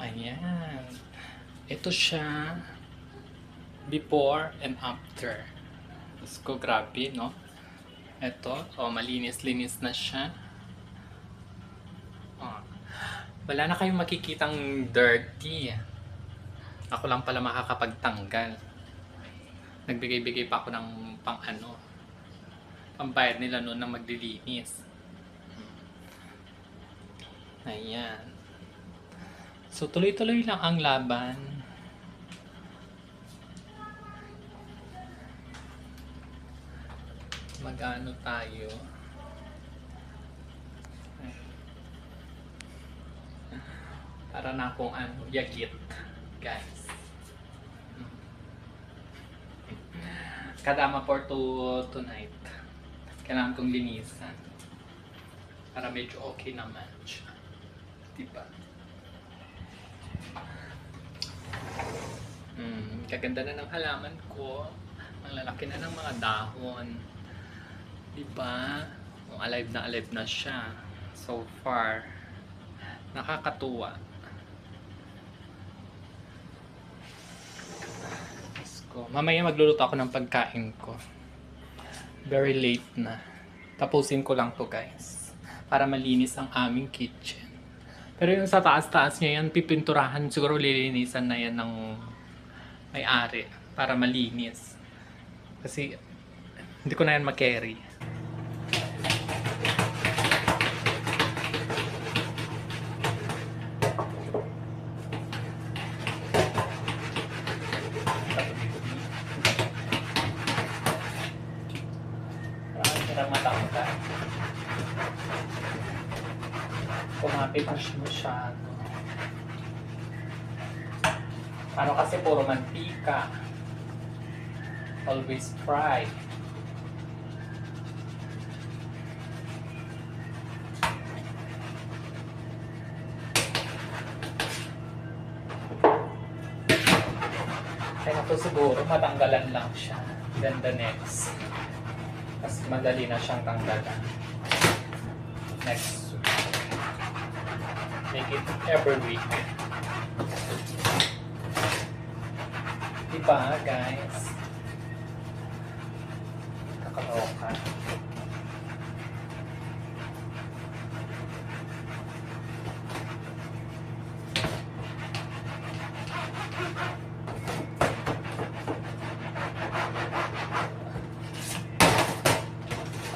Ayan. Ito siya. Before and after. Diyos ko, grabe, no? Ito. Malinis-linis na siya. Wala na kayong makikitang dirty. Ako lang pala makakapagtanggal. Nagbigay-bigay pa ako ng pambayad nila noon na maglilinis. Ayan. So, tuloy-tuloy lang ang laban. Mag-ano tayo. Para na akong yagit, guys. Kadama for tonight. Kailangan kong linisan. Para medyo okay naman siya. Diba? Kaganda na ng halaman ko. Ang lalaki na ng mga dahon. Diba? Alive na siya. So far. Nakakatuwa. Mamaya magluluto ako ng pagkain ko. Very late na. Tapusin ko lang to, guys. Para malinis ang aming kitchen. Pero yung sa taas-taas niya yan, pipinturahan. Siguro lilinisan na yan ng may-ari. Para malinis. Kasi hindi ko na yan ma-carry. Matanggal. Kumapit na siya masyado. Ano kasi puro mantika. Always fry. Kaya ito siguro matanggalan lang siya. Then the next. Mas madali na siyang tanggalan. Next week. Make it every week. Diba, guys? Kakaloka.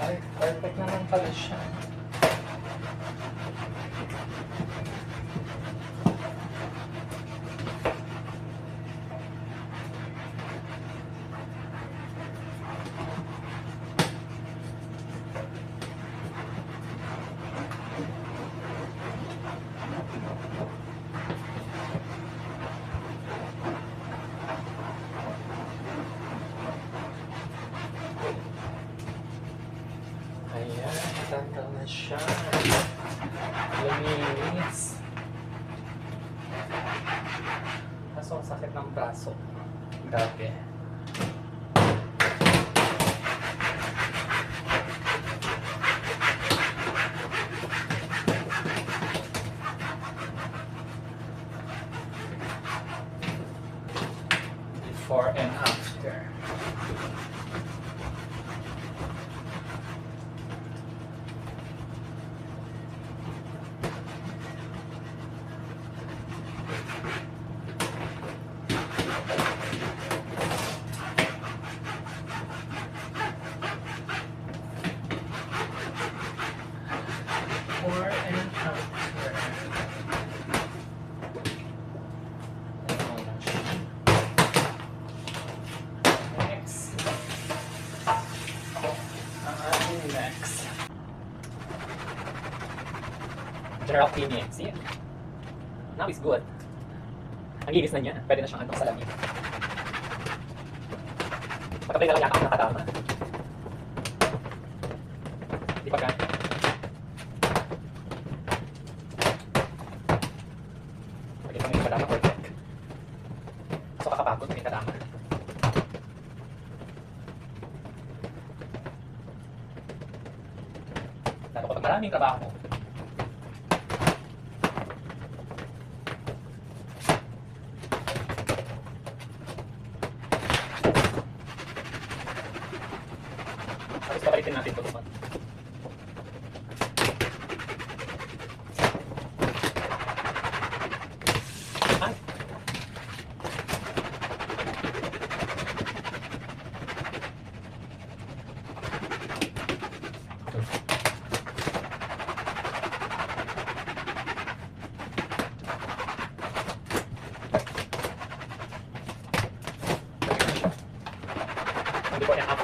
Ay, perfect naman pala siya. Ayan, tanggal na siya. Luminis. Kaso ang sakit ng braso. Grabe. Before and after. Before and after. Next. Ang ating next. General cleaning. See? Now is good. Ang linis na niya. Pwede na siyang sa lamig. Pagkabay na lang yata ang nakatama. Di ba ka? Pagkita mo yung kadama perfect. So kakapagod may kadama. Lalo kapag maraming trabaho,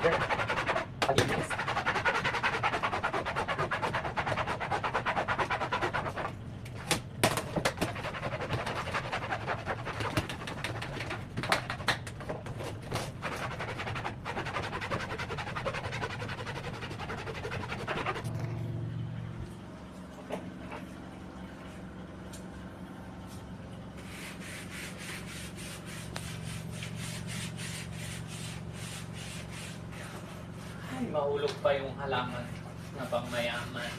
Palinis. Ay, mahulog pa yung halaman na pangmayaman.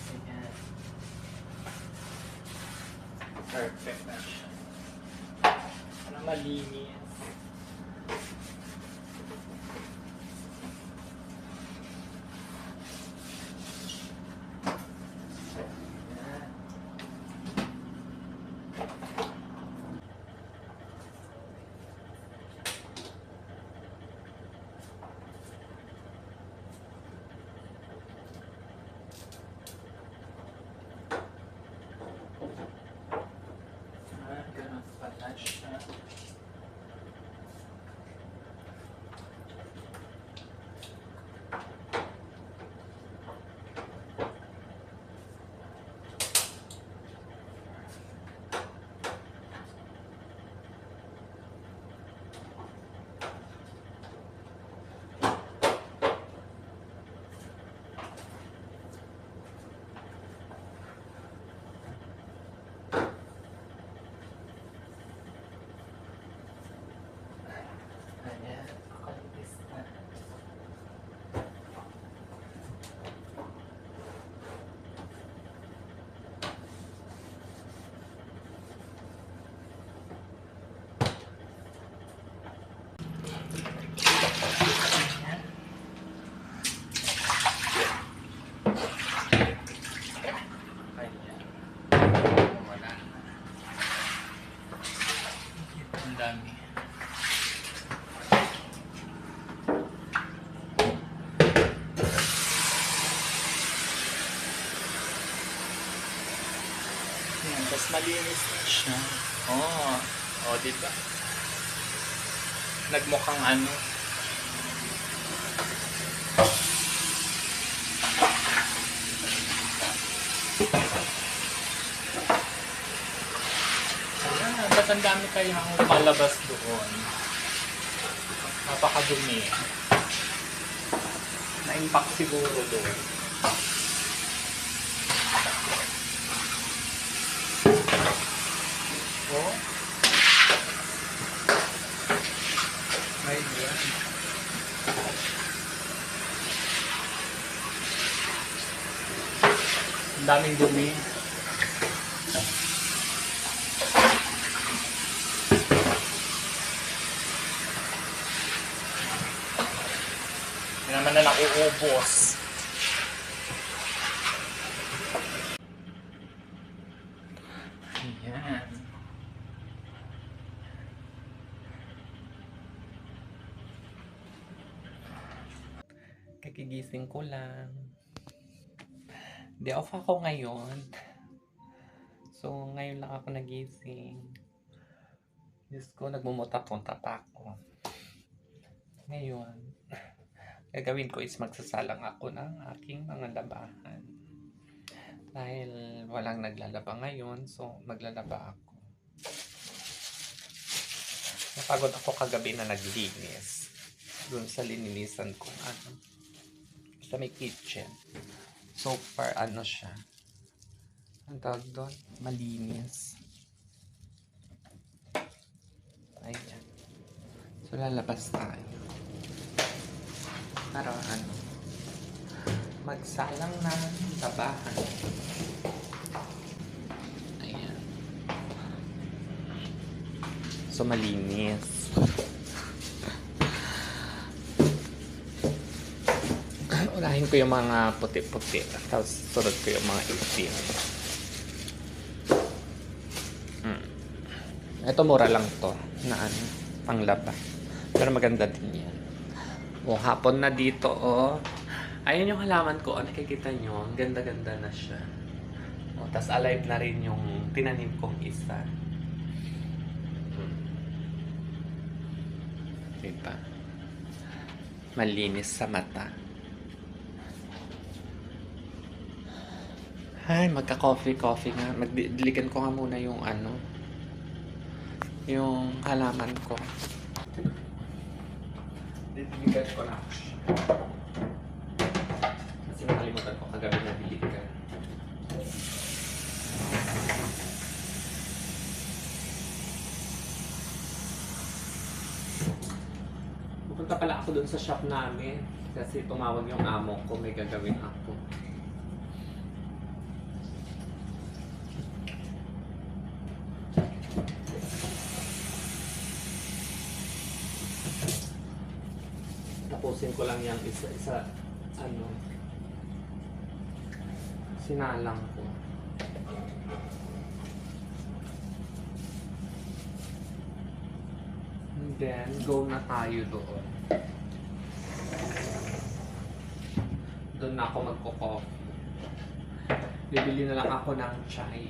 Ayan. Perfect na siya. Para malinis. Ayan. Ganun pala siya. Ayan, nakalinis na. Ayan. Ayan. Wala na. Ang dami. Ayan, tapos malinis na siya. Diba? Nagmukhang ano. Ayan, ba't ang dami kayang malabas doon? Napakadumi. Na-impact siguro doon. Oh. Ayan. Ang daming dumi. Hindi naman na nauubos. Ayan. Kagigising ko lang. Day off ako ngayon. So, ngayon lang ako nagising. Diyos ko, nagmumuta-punta pa ako. Ngayon, gagawin ko is magsasalang ako ng aking mga labahan. Dahil walang naglalaba ngayon, so maglalaba ako. Napagod ako kagabi na naglinis. Doon sa linilisan ko, sa may kitchen. So far, siya. Ang tawag doon? Malinis. Ayan. So, lalabas tayo. Para magsalang na labahan. Ayan. So, malinis. Unahin ko yung mga puti-puti. Tapos, sunod ko yung mga itim. Ito, mura lang to. Na panglaba. Pero maganda din yan. Hapon na dito, Ayan yung halaman ko. Nakikita nyo, ang ganda-ganda na siya. Tapos alive na rin yung tinanim kong isa. Diba? Malinis sa mata. Ay, magka-coffee nga. Magdiligan ko nga muna yung yung halaman ko. Diligan ko lang siya. Kasi nakalimutan ko kagabi na diligan. Pupunta pala ako dun sa shop namin. Kasi tumawag yung amo ko. May gagawin ako. Tapusin ko lang yung isa-isa, sinalang ko. And then, go na tayo doon. Doon na ako magko-coffee. Bibili na lang ako ng chai.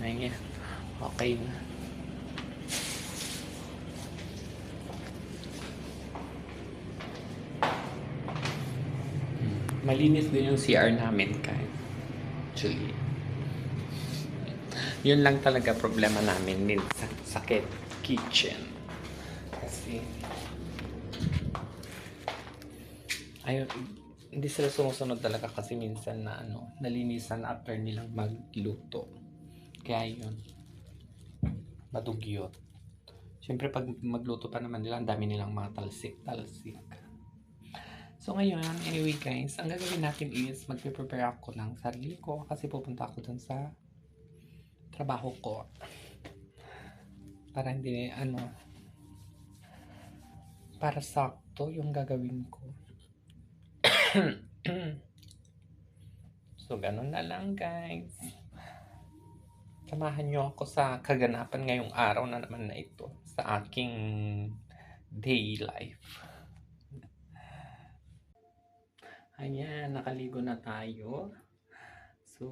Ayun, okay na. Malinis din yung CR namin kahit actually. Yun lang talaga problema namin din sa kitchen. Kasi ayun, hindi sila sumusunod talaga kasi minsan na nalinisan after nilang magluto. Kaya yun, madugyot. Siyempre pag magluto pa naman nila, ang dami nilang mga talsik. So ngayon, anyway guys, ang gagawin natin is magpe-prepare ako ng sarili ko kasi pupunta ako dun sa trabaho ko. Para hindi, para sakto yung gagawin ko. So, ganun na lang guys. Samahan nyo ako sa kaganapan ngayong araw na naman na ito sa aking day life. Ayan, nakaligo na tayo. So,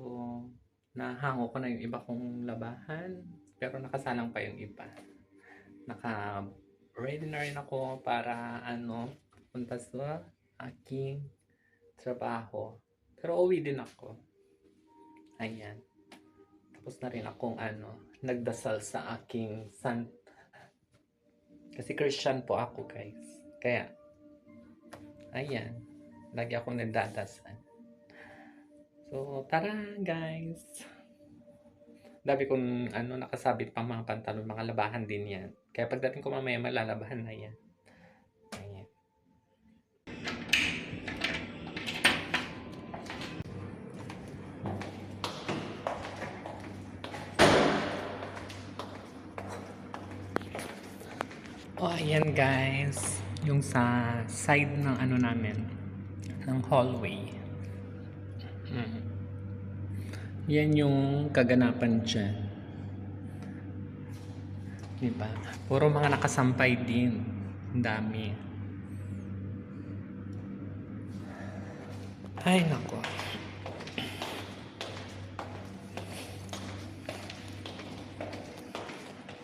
nahango ko na yung iba kong labahan. Pero nakasalang pa yung iba. Naka-ready na rin ako para punta sa aking trabaho. Pero uwi din ako. Ayan. Tapos na rin akong nagdasal sa aking kasi Christian po ako guys. Kaya, ayan. Lagi akong nagdadasal. So, tara guys. Dami kong nakasabit pang mga pantalon, mga labahan din yan. Kaya pagdating ko mamaya, malalabahan na yan. Ayan. Oh, ayan guys. Yung sa side ng namin, ng hallway. Yan yung kaganapan dyan. Diba? Puro mga nakasampay din. Ang dami. Ay, nako.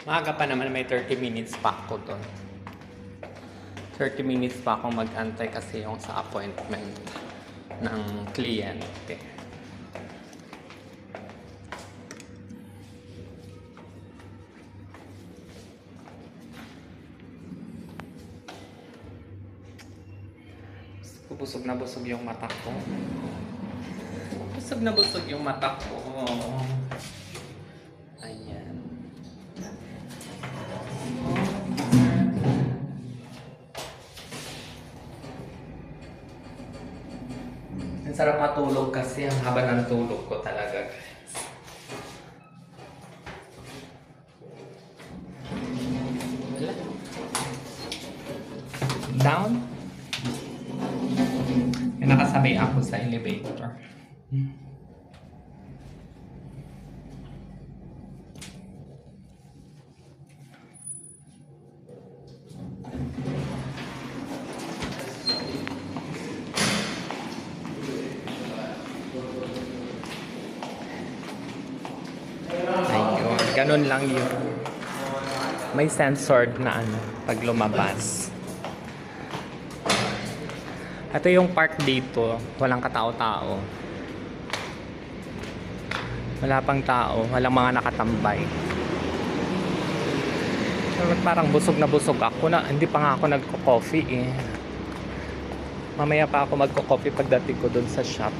Maaga pa naman, may 30 minutes pa ako doon. 30 minutes pa akong mag-antay kasi yung sa appointment ng kliyente. Busog na busog yung mata ko. Busog na busog yung mata ko. Ayan. Ang sarap matulog kasi ang haba ng tulog ko talaga, guys. Wala. Down. Nakasabay ako sa elevator. Ayun. Ganun lang yun. May censored na ano, pag lumabas. Ito yung park dito. Walang katao-tao. Wala pang tao. Walang mga nakatambay. Pero parang busog na busog ako na. Hindi pa nga ako nagko-coffee eh. Mamaya pa ako magko-coffee pagdating ko dun sa shop.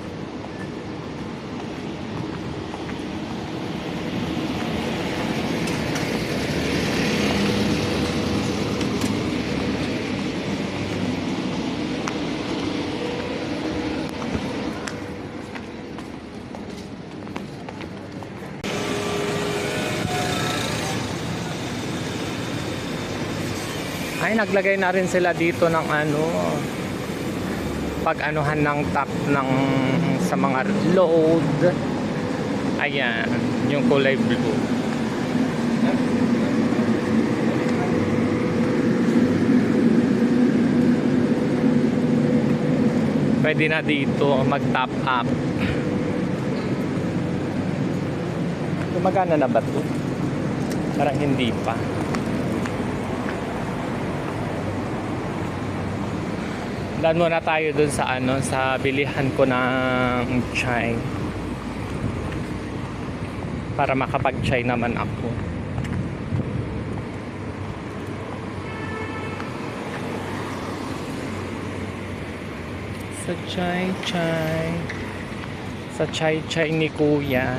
Ay, naglagay na rin sila dito ng ano, pag-anuhan ng top ng sa mga load. Ayan, yung kulay blue. Pwede na dito mag-top up. Gumagana na ba ito? Parang hindi pa. Dan muna tayo dun sa ano, sa bilihan ko ng chai. Para makapag-chai naman ako. Sa chai-chai. Sa chai-chai ni Kuya.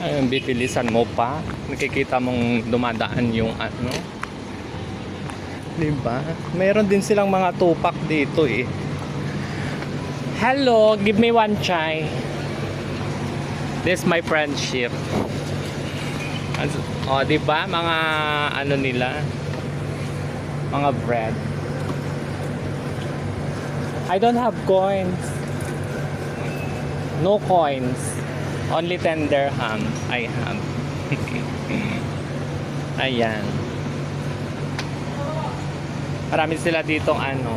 Ayun, bibilisan mo pa. Nakikita mong dumadaan yung ano. Diba? Meron din silang mga tupak dito eh. Hello, give me one chai. This is my friendship. Oh, diba? Mga ano nila. Mga bread. I don't have coins. No coins. Only 10 dirham I have. Ayan. Marami sila ditong ano,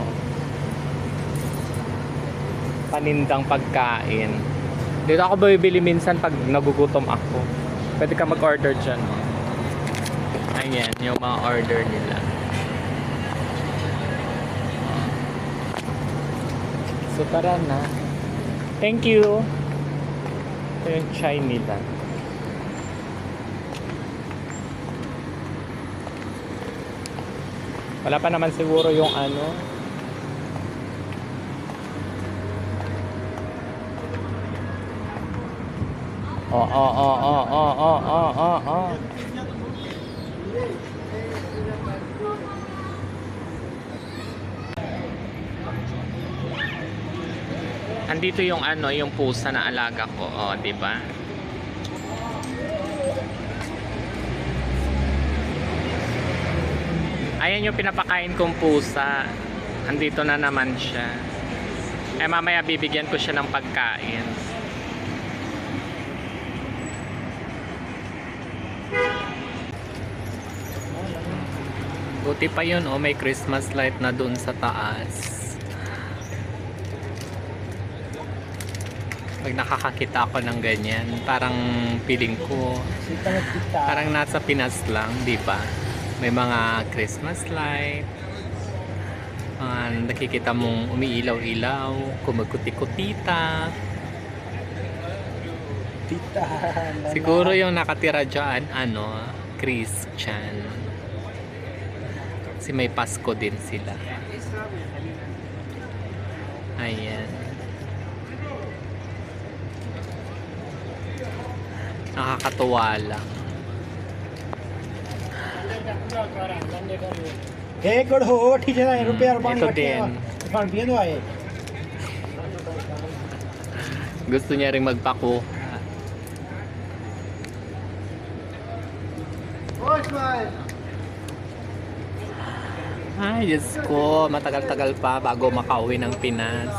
panindang pagkain. Dito ako bibili minsan pag nagugutom ako. Pwede ka mag-order dyan. Ayan, yung mga order nila. So tara na. Thank you. Ito yung chai nila. Wala pa naman siguro yung ano. Oh. Andito yung ano, yung pusa na alaga ko. Oh, di ba? Ayan yung pinapakain kong pusa. Andito na naman siya. Eh mamaya bibigyan ko siya ng pagkain. Buti pa yun, oh, may Christmas light na dun sa taas. Pag nakakakita ako ng ganyan, parang feeling ko parang nasa Pinas lang, di ba? May mga Christmas light. Nakikita mong umiilaw-ilaw, kumukuti-kutita. Siguro yung nakatira dyan, ano, Christian. Kasi may Pasko din sila. Ayan. Nakakatuwa lang. Ito din. Gusto niya rin magpakuha. Ay, Diyos ko. Matagal-tagal pa bago makauwi ng Pinas.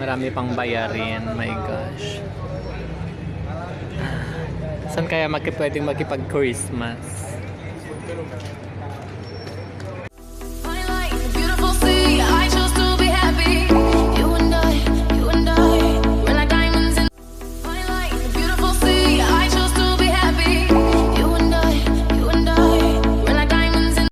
Marami pang bayarin. My gosh. Saan kaya pwedeng makipag-Christmas?